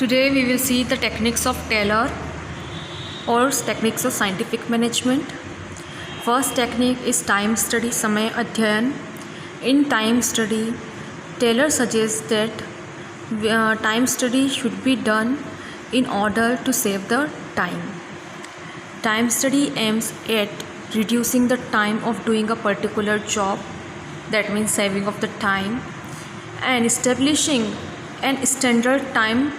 Today we will see the techniques of Taylor or techniques of scientific management. First technique is time study, समय अध्ययन. In time study, Taylor suggests that time study should be done in order to save the time. Time study aims at reducing the time of doing a particular job, that means saving of the time, and establishing an standard time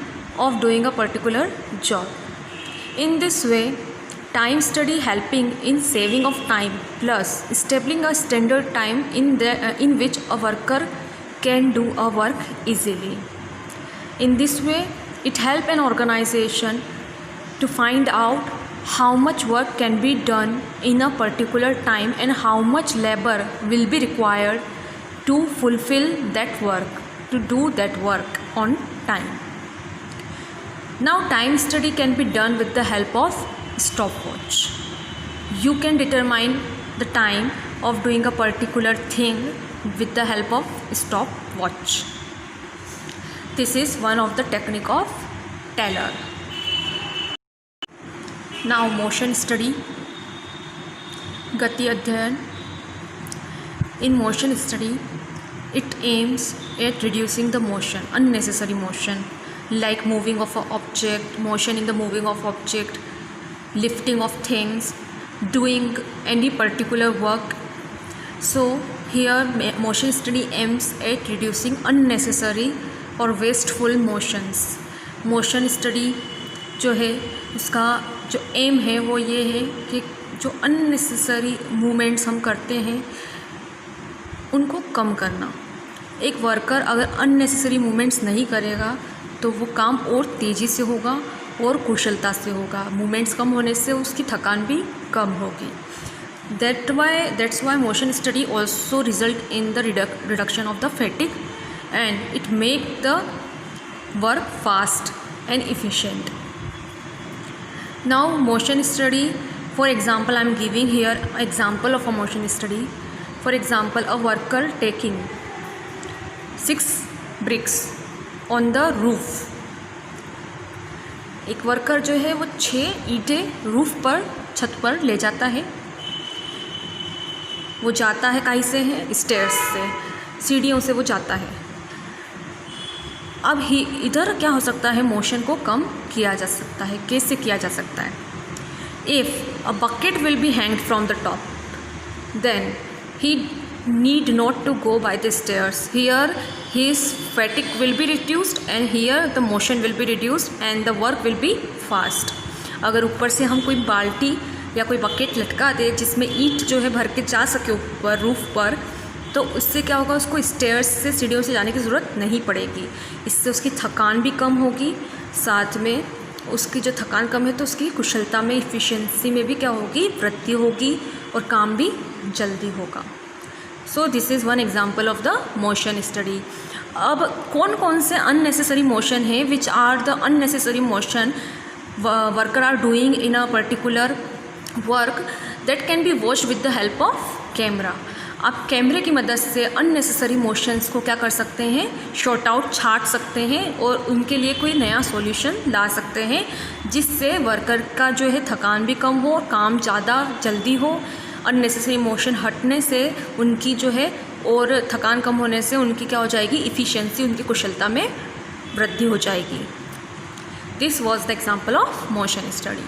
of doing a particular job. In this way, time study helping in saving of time plus establishing a standard time in which a worker can do a work easily. In this way, it helps an organization to find out how much work can be done in a particular time and how much labor will be required to fulfill that work, to do that work on time. Now, time study can be done with the help of stopwatch. You can determine the time of doing a particular thing with the help of stopwatch. This is one of the technique of Taylor. Now, motion study, गति अध्ययन. In motion study, it aims at reducing the motion, unnecessary motion, like moving of an object, motion in the moving of object, lifting of things, doing any particular work. So here motion study aims at reducing unnecessary or wasteful motions. Motion study जो है उसका जो M है वो ये है कि जो अननेसेसरी मूवमेंट्स हम करते हैं उनको कम करना. एक वर्कर अगर अननेसेसरी मूवमेंट्स नहीं करेगा तो वो काम और तेज़ी से होगा और कुशलता से होगा. मूवमेंट्स कम होने से उसकी थकान भी कम होगी. That's why motion study also result in the reduction of the fatigue and it make the work fast and efficient. Now, motion study, for example, I am giving here example of a motion study. For example, a worker taking 6 bricks on the roof. एक worker जो है वो 6 ईंटें roof पर, छत पर ले जाता है. वो जाता है कहीं से है, स्टेयर्स से, सीढ़ियों से वो जाता है. अब ही इधर क्या हो सकता है, मोशन को कम किया जा सकता है. कैसे किया जा सकता है? If a bucket will be hanged from the top, then he need not to go by the stairs. Here his fatigue will be reduced and here the motion will be reduced and the work will be fast. अगर ऊपर से हम कोई बाल्टी या कोई bucket लटका दे जिसमें ईंट जो है भर के जा सके ऊपर रूफ पर, तो उससे क्या होगा, उसको स्टेयर्स से, सीढ़ियों से जाने की ज़रूरत नहीं पड़ेगी. इससे उसकी थकान भी कम होगी. साथ में उसकी जो थकान कम है तो उसकी कुशलता में, इफ़िशिएंसी में भी क्या होगी, वृद्धि होगी और काम भी जल्दी होगा. So this is one example of the motion study. अब कौन कौन से अननेसेसरी मोशन है, which are the unnecessary motion worker are doing in a particular work that can be watch with the help of camera. आप कैमरे की मदद से अननेसेसरी मोशंस को क्या कर सकते हैं, शॉर्ट आउट, छाट सकते हैं और उनके लिए कोई नया सॉल्यूशन ला सकते हैं जिससे वर्कर का जो है थकान भी कम हो और काम ज़्यादा जल्दी हो. अननेसेसरी मोशन हटने से उनकी जो है और थकान कम होने से उनकी क्या हो जाएगी, इफ़िशिएंसी, उनकी कुशलता में वृद्धि हो जाएगी. This was the example of motion study.